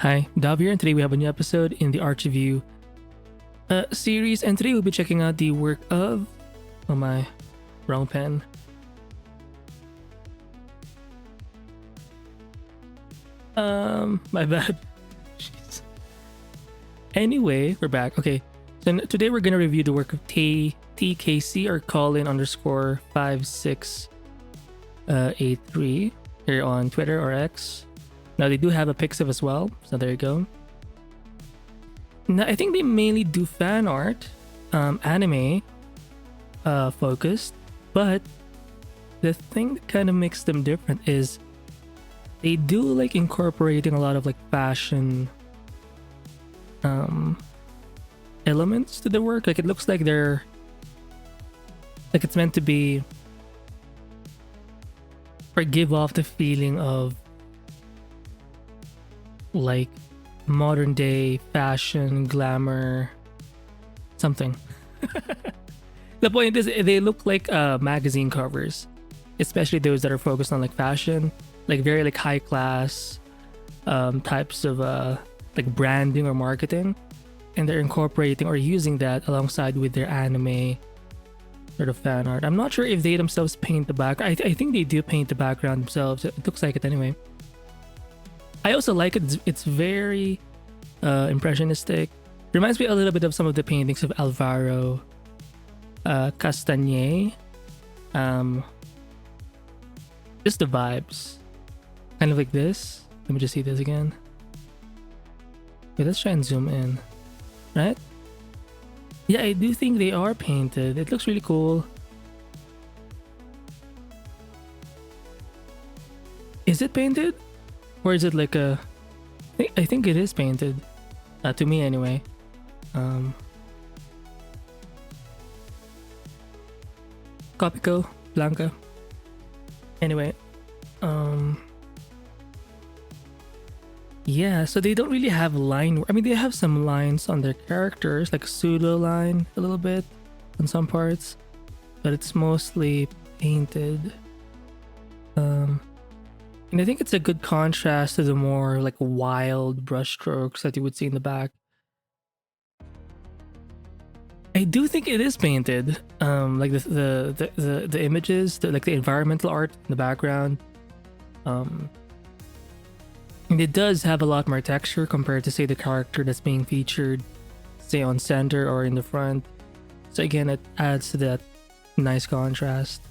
Hi, Dav here, and today we have a new episode in the Art Review series, and today we'll be checking out the work of... Oh my, wrong pen. My bad. Jeez. Anyway, we're back. Okay, so today we're gonna review the work of TKC or Colin_5683 here on Twitter or X. Now they do have a Pixiv as well, so there you go. Now I think they mainly do fan art, anime focused, but the thing that kind of makes them different is they do like incorporating a lot of like fashion elements to the work. Like it looks like they're like it's meant to be or give off the feeling of like modern day fashion, glamour, something. The point is they look like magazine covers, especially those that are focused on like fashion, like very like high class types of like branding or marketing, and they're incorporating or using that alongside with their anime sort of fan art. I'm not sure if they themselves paint the background. I think they do paint the background themselves. It looks like it anyway. I also like it. It's very impressionistic. Reminds me a little bit of some of the paintings of Alvaro Castagnet. Just the vibes. Kind of like this. Let me just see this again. Okay, let's try and zoom in. Right? Yeah, I do think they are painted. It looks really cool. Is it painted? Or is it like a... I think it is painted. To me anyway. Copico, Blanca. Anyway. Yeah, so they don't really have line... I mean, they have some lines on their characters, like a pseudo line a little bit on some parts. But it's mostly painted. And I think it's a good contrast to the more like wild brushstrokes that you would see in the back. I do think it is painted. Like the images, like the environmental art in the background. And it does have a lot more texture compared to say the character that's being featured, say on center or in the front. So again, it adds to that nice contrast.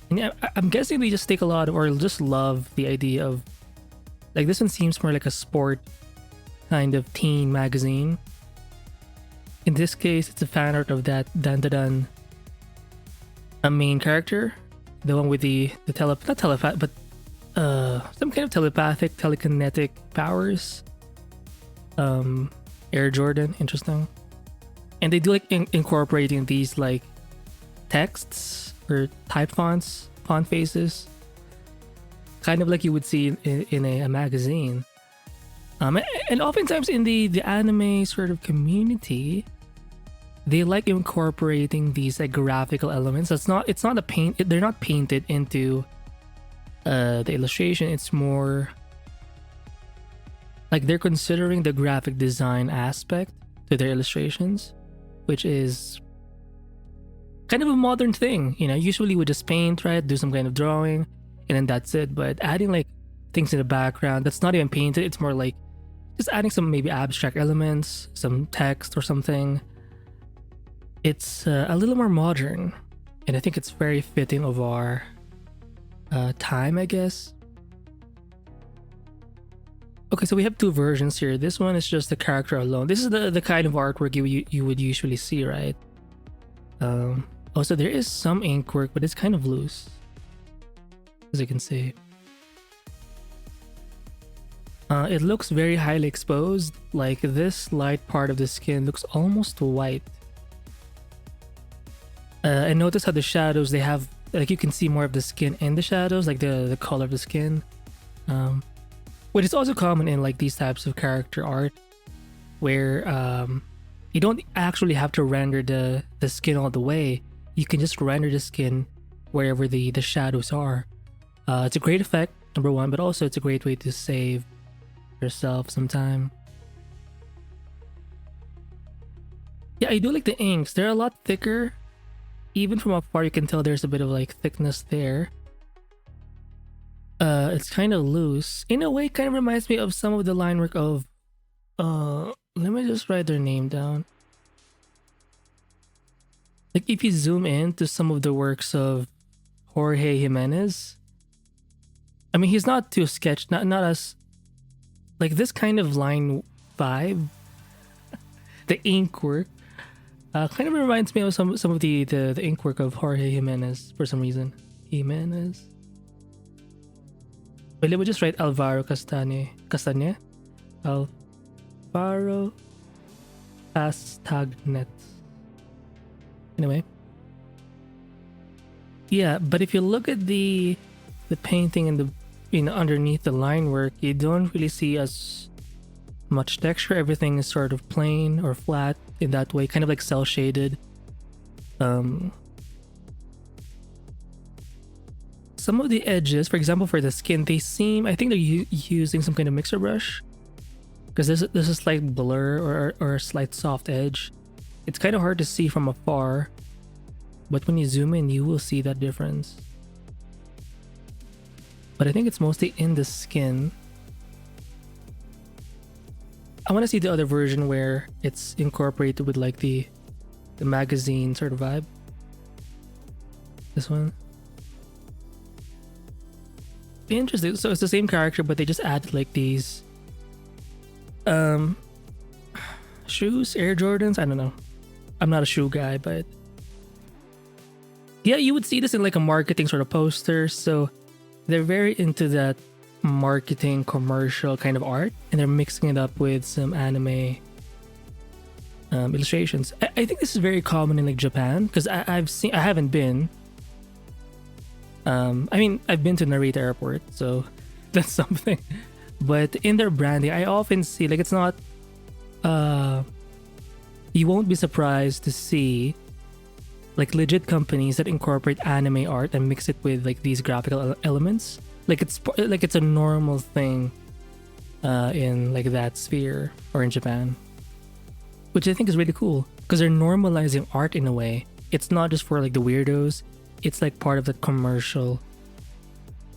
And yeah, I'm guessing they just take a lot of, or just love the idea of, like this one seems more like a sport kind of teen magazine. In this case, it's a fan art of that Dan a main character, the one with the not telepath, but some kind of telepathic, telekinetic powers. Air Jordan, interesting. And they do like incorporating these like texts or type fonts, font faces, kind of like you would see in a magazine. And oftentimes in the anime sort of community, they like incorporating these like graphical elements. It's not a paint. They're not painted into the illustration. It's more like they're considering the graphic design aspect to their illustrations, which is kind of a modern thing, you know. Usually we just paint, right? Do some kind of drawing, and then that's it. But adding like things in the background that's not even painted, it's more like just adding some maybe abstract elements, some text or something. It's a little more modern, and I think it's very fitting of our time, I guess. Okay, so we have two versions here. This one is just the character alone. This is the kind of artwork you would usually see, right? Also, there is some ink work, but it's kind of loose, as you can see. It looks very highly exposed. Like this light part of the skin looks almost white. And notice how the shadows, they have, like you can see more of the skin in the shadows, like the color of the skin. Which is also common in like these types of character art, where you don't actually have to render the skin all the way. You can just render the skin wherever the shadows are. It's a great effect, number one, but also it's a great way to save yourself sometime. Yeah, I do like the inks. They're a lot thicker. Even from afar, you can tell there's a bit of like thickness there. It's kind of loose. In a way, it kind of reminds me of some of the line work of... let me just write their name down. Like if you zoom in to some of the works of Jorge Jimenez, I mean, he's not too sketched, not as like this kind of line vibe. The ink work kind of reminds me of some of the ink work of Jorge Jimenez for some reason. Jimenez. But let me just write Alvaro Castagnet. Alvaro Castagnet. Anyway. Yeah, but if you look at the painting and the underneath the line work, you don't really see as much texture. Everything is sort of plain or flat in that way, kind of like cell shaded. Some of the edges, for example, for the skin, they seem, I think they're using some kind of mixer brush, because there's a slight blur or a slight soft edge. It's kind of hard to see from afar, but when you zoom in, you will see that difference. But I think it's mostly in the skin. I want to see the other version where it's incorporated with like the magazine sort of vibe. This one. Interesting. So it's the same character, but they just added like these shoes, Air Jordans. I don't know. I'm not a shoe guy, but yeah, you would see this in like a marketing sort of poster. So they're very into that marketing commercial kind of art, and they're mixing it up with some anime illustrations. I think this is very common in like Japan, because I haven't been. I mean, I've been to Narita Airport, so that's something. But in their branding, I often see like it's not. You won't be surprised to see like legit companies that incorporate anime art and mix it with like these graphical elements. Like it's a normal thing in like that sphere or in Japan, which I think is really cool because they're normalizing art in a way. It's not just for like the weirdos. It's like part of the commercial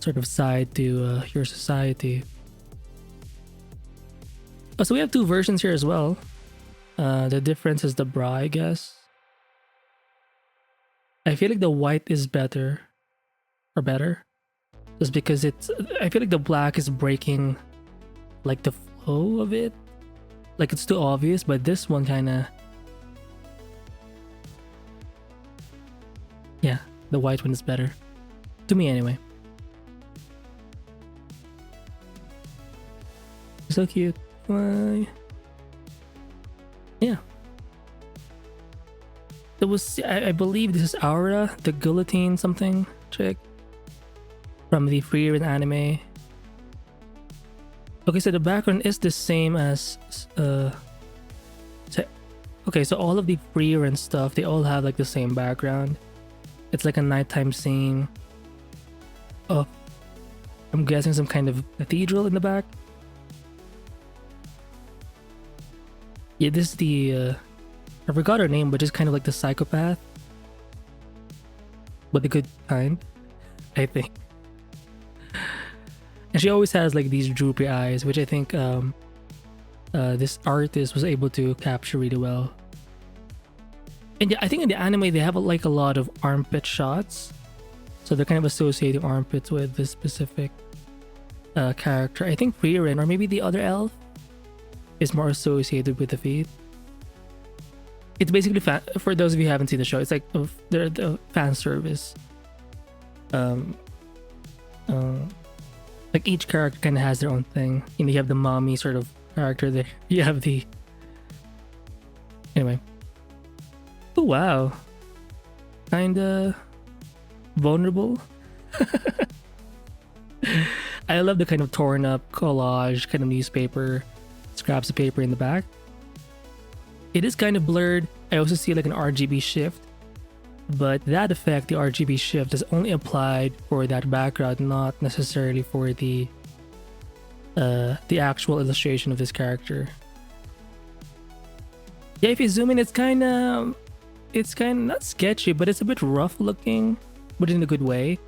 sort of side to your society. Oh, so we have two versions here as well. The difference is the bra, I guess. I feel like the white is better. Just because I feel like the black is breaking like the flow of it. Like it's too obvious, but this one kinda... Yeah, the white one is better. To me anyway. So cute. Why? Yeah. There was, I believe this is Aura, the guillotine something chick from the Freerun anime. Okay, so the background is the same as okay, so all of the Freerun stuff, they all have like the same background. It's like a nighttime scene. Oh, I'm guessing some kind of cathedral in the back. Yeah, this is the I forgot her name, but just kind of like the psychopath, but the good kind, I think. And she always has like these droopy eyes, which I think this artist was able to capture really well. And yeah, I think in the anime they have like a lot of armpit shots, so they're kind of associating armpits with this specific character. I think Freerun, or maybe the other elf, is more associated with the feet. It's basically for those of you who haven't seen the show, it's like the fan service. Like each character kind of has their own thing. You know, you have the mommy sort of character there. You have the... Anyway. Oh, wow. Kinda vulnerable. I love the kind of torn up collage, kind of newspaper, scraps of paper in the back. It is kind of blurred. I also see like an RGB shift, but that effect, the RGB shift, is only applied for that background, not necessarily for the the actual illustration of this character. Yeah, if you zoom in, it's kind of not sketchy, but it's a bit rough looking, but in a good way.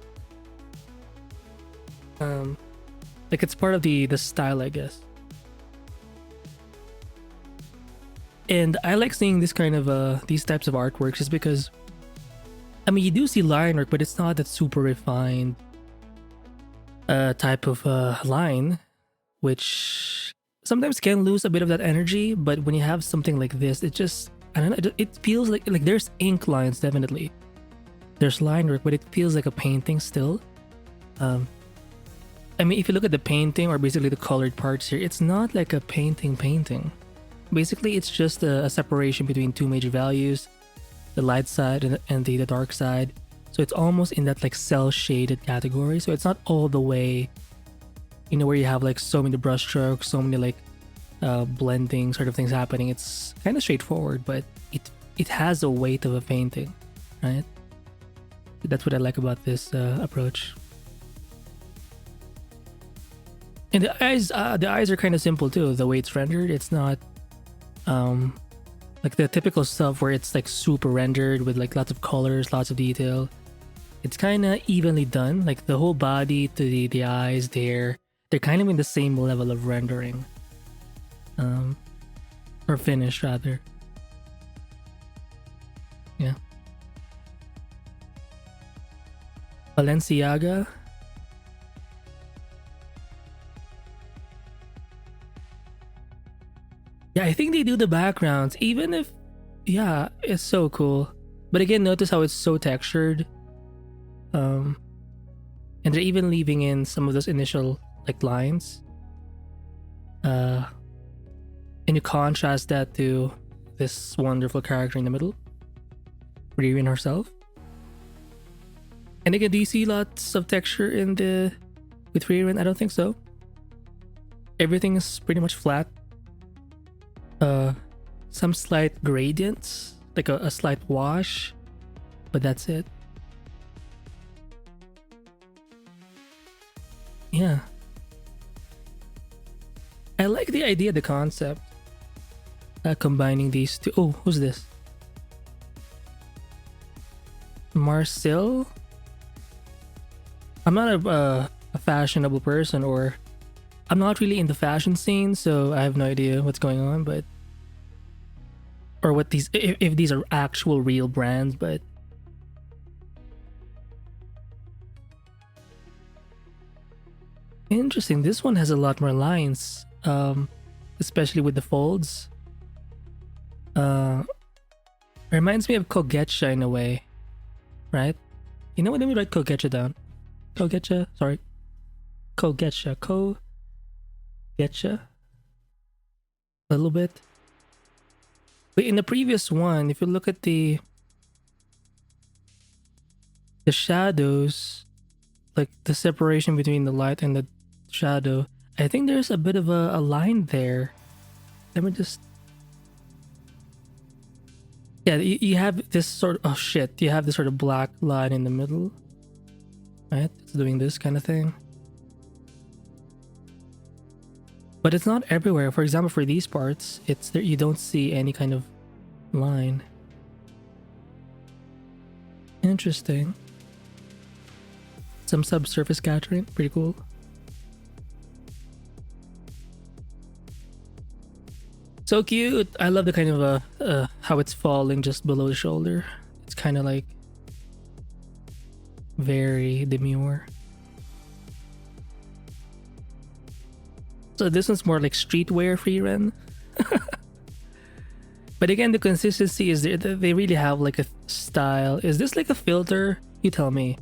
Like it's part of the style, I guess. And I like seeing this kind of these types of artworks just because, I mean, you do see line work, but it's not that super refined type of line, which sometimes can lose a bit of that energy. But when you have something like this, it just, I don't know, it feels like there's ink lines, definitely. There's line work, but it feels like a painting still. I mean, if you look at the painting or basically the colored parts here, it's not like a painting. Basically, it's just a separation between two major values, the light side and the dark side. So it's almost in that like cell shaded category. So it's not all the way, you know, where you have like so many brush strokes, so many like blending sort of things happening. It's kind of straightforward, but it has a weight of a painting, right? That's what I like about this approach. And the eyes are kind of simple too. The way it's rendered, it's not like the typical stuff where it's like super rendered with like lots of colors, lots of detail. It's kind of evenly done. Like the whole body to the eyes, they're kind of in the same level of rendering, or finish rather. Yeah. Balenciaga. Yeah, I think they do the backgrounds, even if, yeah, it's so cool. But again, notice how it's so textured. And they're even leaving in some of those initial like lines. And you contrast that to this wonderful character in the middle, Ririn herself. And again, do you see lots of texture in with Ririn? I don't think so. Everything is pretty much flat. Some slight gradients, like a slight wash, but that's it. Yeah. I like the idea, the concept. Combining these two. Oh, who's this? Marcel? I'm not a fashionable person, or I'm not really in the fashion scene, so I have no idea what's going on, but or what these, if these are actual real brands, but interesting. This one has a lot more lines, especially with the folds. Reminds me of cogecha in a way, right? You know what? Let me write cogecha down. Cogecha, sorry. Cogecha, cogecha. A little bit. But in the previous one, if you look at the shadows, like the separation between the light and the shadow, I think there's a bit of a line there. Let me just... Yeah, you have this sort of... Oh shit, you have this sort of black line in the middle. Right? It's doing this kind of thing. But it's not everywhere. For example, for these parts, it's there, you don't see any kind of line. Interesting. Some subsurface scattering, pretty cool. So cute. I love the kind of how it's falling just below the shoulder. It's kind of like very demure. So this one's more like streetwear Frieren. But again, the consistency is there. They really have like a style. Is this like a filter? You tell me.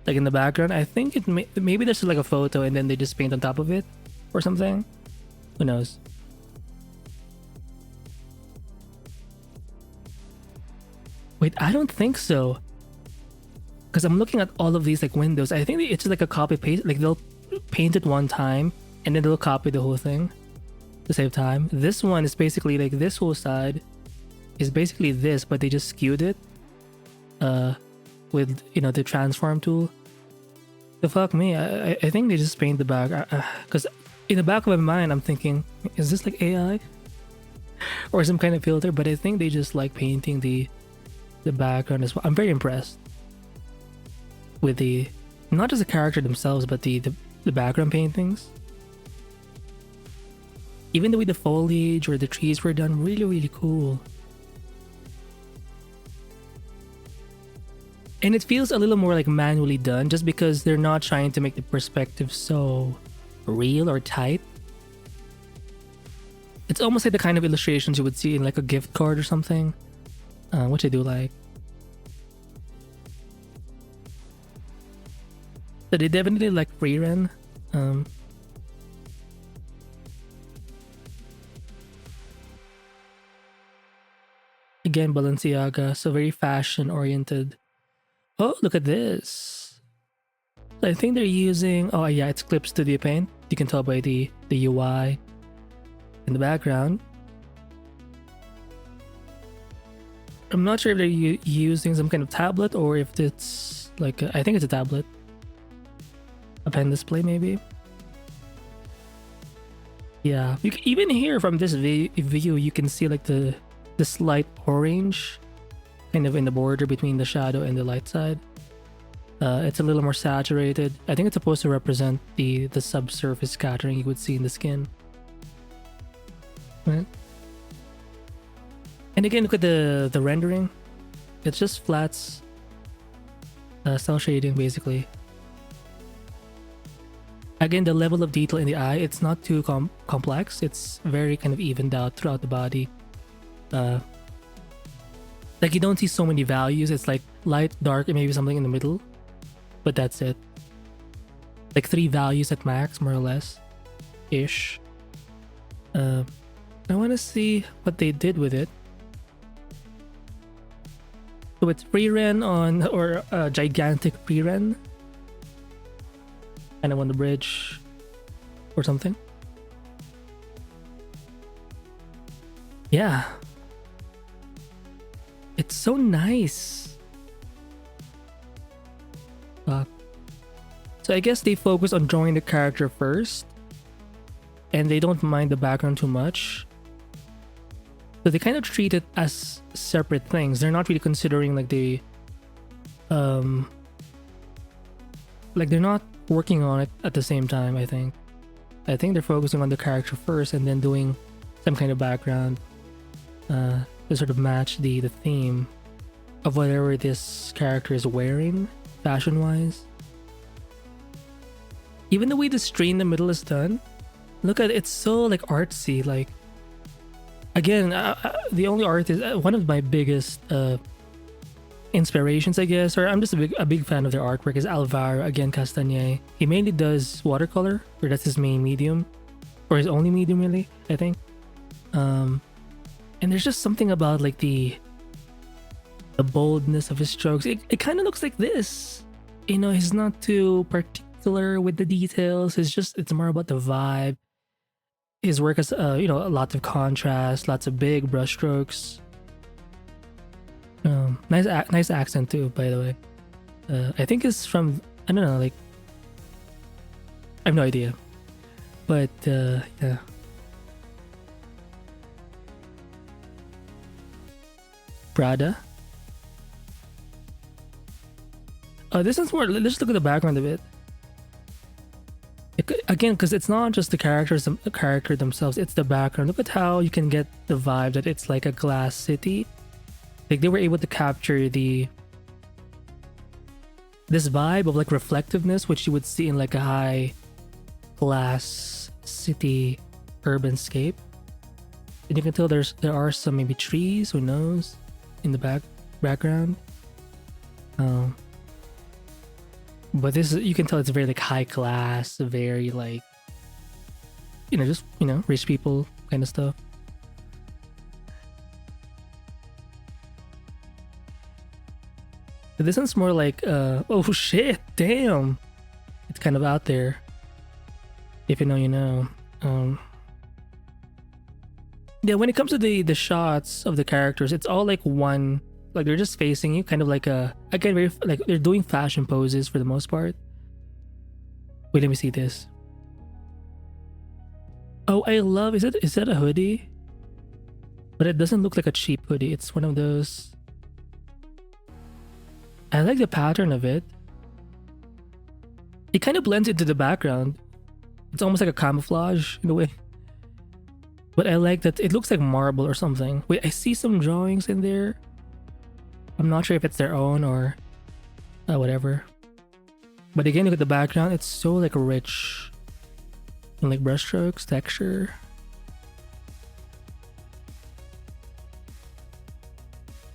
Like in the background, I think it maybe there's like a photo and then they just paint on top of it or something. Who knows? Wait, I don't think so. Because I'm looking at all of these like windows. I think it's just like a copy paste. Like they'll paint it one time and then they'll copy the whole thing to save time. This one is basically like this whole side is basically this, but they just skewed it with, you know, the transform tool. The fuck me, I think they just paint the back because in the back of my mind, I'm thinking, is this like AI or some kind of filter? But I think they just like painting the background as well. I'm very impressed with the, not just the character themselves, but the background paintings. Even the way the foliage or the trees were done, really, really cool. And it feels a little more like manually done just because they're not trying to make the perspective so real or tight. It's almost like the kind of illustrations you would see in like a gift card or something, which I do like. So they definitely like pre-ren. Again, Balenciaga, so very fashion oriented. Oh, look at this. I think they're using, oh yeah, it's Clip Studio Paint. You can tell by the UI in the background. I'm not sure if they're using some kind of tablet or if it's like, I think it's a tablet. A pen display maybe. Yeah, you can even here from this view, you can see like the slight orange kind of in the border between the shadow and the light side. It's a little more saturated. I think it's supposed to represent the subsurface scattering you would see in the skin. Right. And again, look at the rendering. It's just flats, cell shading basically. Again, the level of detail in the eye, it's not too complex. It's very kind of evened out throughout the body. Like you don't see so many values. It's like light, dark, and maybe something in the middle, but that's it. Like 3 values at max, more or less, ish. I want to see what they did with it. So it's pre-ren on, or gigantic pre-ren, kind of on the bridge or something. Yeah. It's so nice. So I guess they focus on drawing the character first, and they don't mind the background too much. So they kind of treat it as separate things. They're not really considering like the like they're not working on it at the same time. I think they're focusing on the character first and then doing some kind of background to sort of match the theme of whatever this character is wearing fashion wise. Even the way the tree in the middle is done, look at it, it's so like artsy. Like again, the only art is one of my biggest inspirations, I guess, or I'm just a big fan of their artwork, is Alvaro, again, Castagnet. He mainly does watercolor, or that's his main medium, or his only medium really, I think. And there's just something about like the boldness of his strokes. It kind of looks like this, you know. He's not too particular with the details. It's more about the vibe. His work has you know, a lot of contrast, lots of big brush strokes. Nice accent too, by the way. I think it's from, I don't know, like I have no idea, but yeah. Prada. This is more, let's look at the background of it. Again, because it's not just the character themselves, it's the background. Look at how you can get the vibe that it's like a glass city. Like they were able to capture this vibe of like reflectiveness, which you would see in like a high glass city urban scape. And you can tell there are some maybe trees, who knows, in the background. But this is, you can tell it's very like high class, very like, you know, just, you know, rich people kind of stuff. This one's more like, oh shit, damn. It's kind of out there. If you know, you know. Yeah, when it comes to the shots of the characters, it's all like one, like they're just facing you, kind of like again, very like they're doing fashion poses for the most part. Wait, let me see this. Oh, I love, is that a hoodie? But it doesn't look like a cheap hoodie. It's one of those. I like the pattern of it. It kind of blends into the background. It's almost like a camouflage in a way. But I like that it looks like marble or something. Wait, I see some drawings in there. I'm not sure if it's their own or whatever. But again, look at the background. It's so like rich. And like brushstrokes, texture.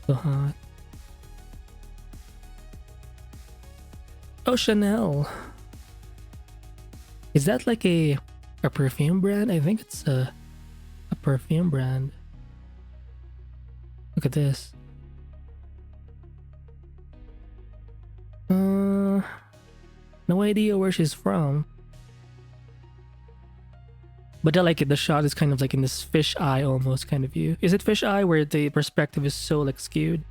So hot. Oh, Chanel. Is that like a perfume brand? I think it's a perfume brand. Look at this. No idea where she's from. But I like it. The shot is kind of like in this fish eye almost kind of view. Is it fish eye where the perspective is so like skewed?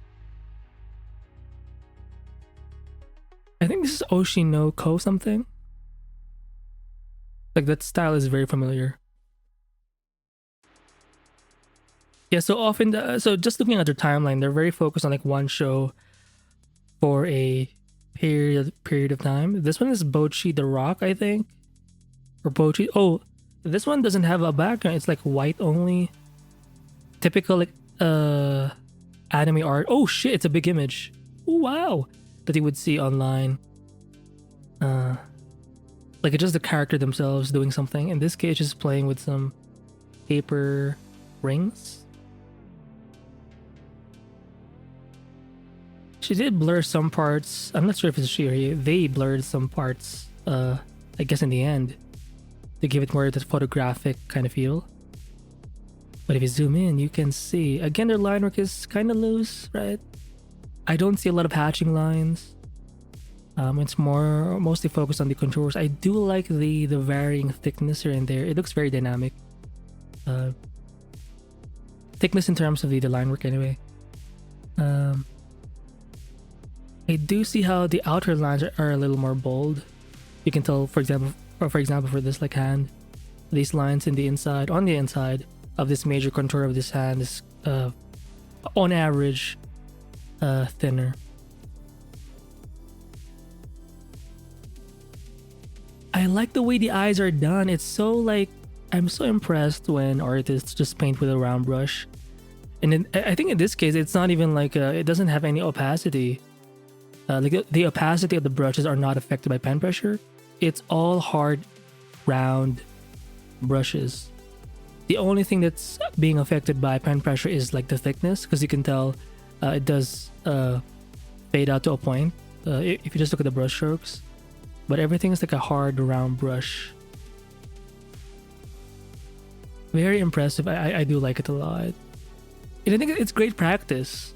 I think this is Oshinoko something. Like that style is very familiar. Yeah, so often, so just looking at their timeline, they're very focused on like one show for a period of time. This one is Bochi the Rock, I think. Or Bochi. Oh, this one doesn't have a background. It's like white only. Typical like anime art. Oh shit, it's a big image. Ooh, wow. That you would see online. Like it's just the character themselves doing something. In this case, just playing with some paper rings. She did blur some parts. I'm not sure if it's she or he. They blurred some parts, I guess in the end, to give it more of that photographic kind of feel. But if you zoom in, you can see, again, their line work is kind of loose, right? I don't see a lot of hatching lines. It's mostly focused on the contours. I do like the varying thickness here and there. It looks very dynamic. Thickness in terms of the line work anyway. I do see how the outer lines are a little more bold. You can tell, for example, for this like hand, these lines in the inside, on the inside of this major contour of this hand is on average thinner. I like the way the eyes are done. It's so like, I'm so impressed when artists just paint with a round brush. And I think in this case, it's not even like, it doesn't have any opacity. Like the opacity of the brushes are not affected by pen pressure. It's all hard, round brushes. The only thing that's being affected by pen pressure is like the thickness, because you can tell it does fade out to a point if you just look at the brush strokes. But everything is like a hard, round brush. Very impressive. I do like it a lot. And I think it's great practice.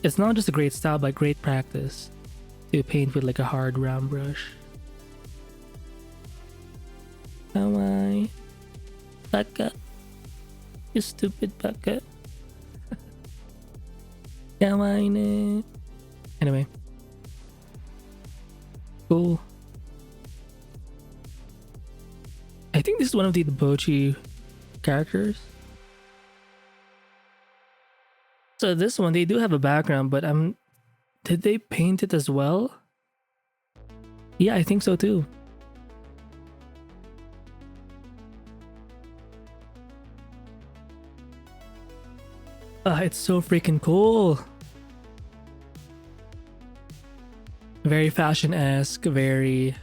It's not just a great style, but great practice to paint with like a hard, round brush. Kawaii. Baka. You stupid baka. Kawaii ne. Anyway. Cool. I think this is one of the Bochi characters. So this one, they do have a background, but did they paint it as well? Yeah, I think so too. It's so freaking cool. Very fashion-esque, very...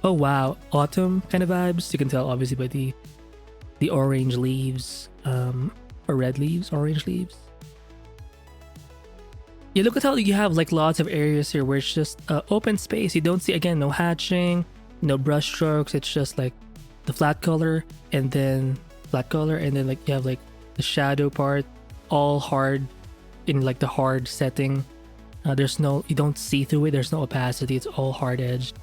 Oh wow, autumn kind of vibes. You can tell obviously by the orange leaves, or red leaves, orange leaves. Yeah, look at how you have like lots of areas here where it's just open space. You don't see, again, no hatching, no brush strokes. It's just like the flat color and then like you have like the shadow part, all hard in like the hard setting. You don't see through it. There's no opacity. It's all hard edged.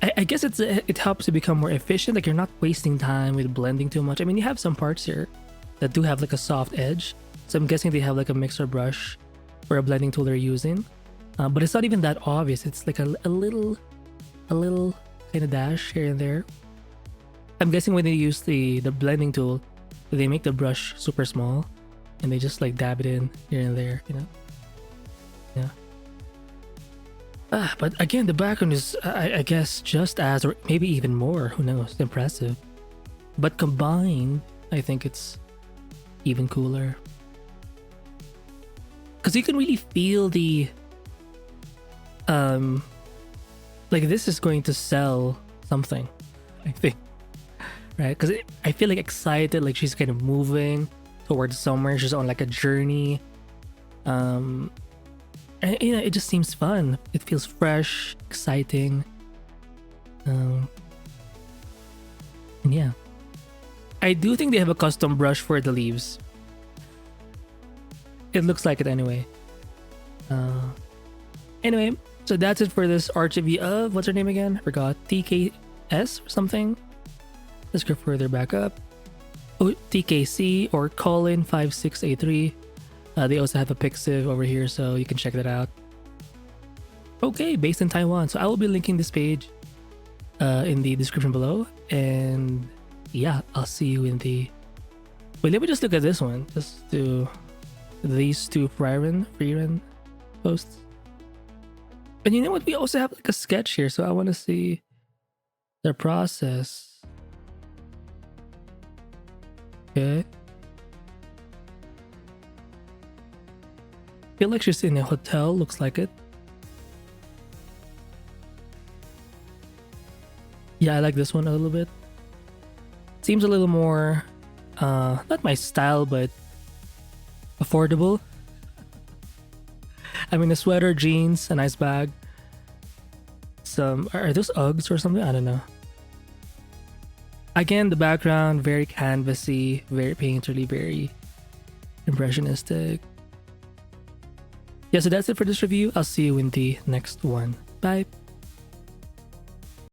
I guess it helps to become more efficient. Like you're not wasting time with blending too much. I mean, you have some parts here that do have like a soft edge. So I'm guessing they have like a mixer brush or a blending tool they're using. But it's not even that obvious. It's like a little kind of dash here and there. I'm guessing when they use the blending tool, they make the brush super small, and they just like dab it in here and there, you know. Yeah. But again, the background is, I guess, just as, or maybe even more, who knows, impressive. But combined, I think it's even cooler. Because you can really feel the, like this is going to sell something, I think. Right? Because I feel like excited, like she's kind of moving towards somewhere. She's on like a journey. And, you know, it just seems fun. It feels fresh, exciting. And yeah. I do think they have a custom brush for the leaves. It looks like it anyway. Anyway, so that's it for this art review of, what's her name again? I forgot. TKS or something? Let's go further back up. Oh, TKC or Colin 5683. They also have a Pixiv over here, so you can check that out. Okay, based in Taiwan. So I will be linking this page in the description below. And yeah, I'll see you in the... Wait, let me just look at this one. Just do these two Freerun posts. And you know what? We also have like a sketch here, so I want to see the process. Okay. Feel like she's in a hotel, looks like it. Yeah, I like this one a little bit. Seems a little more, not my style, but affordable. I mean, a sweater, jeans, a nice bag. Some, are those Uggs or something? I don't know. Again, the background, very canvassy, very painterly, very impressionistic. Yeah, so that's it for this review. I'll see you in the next one. Bye.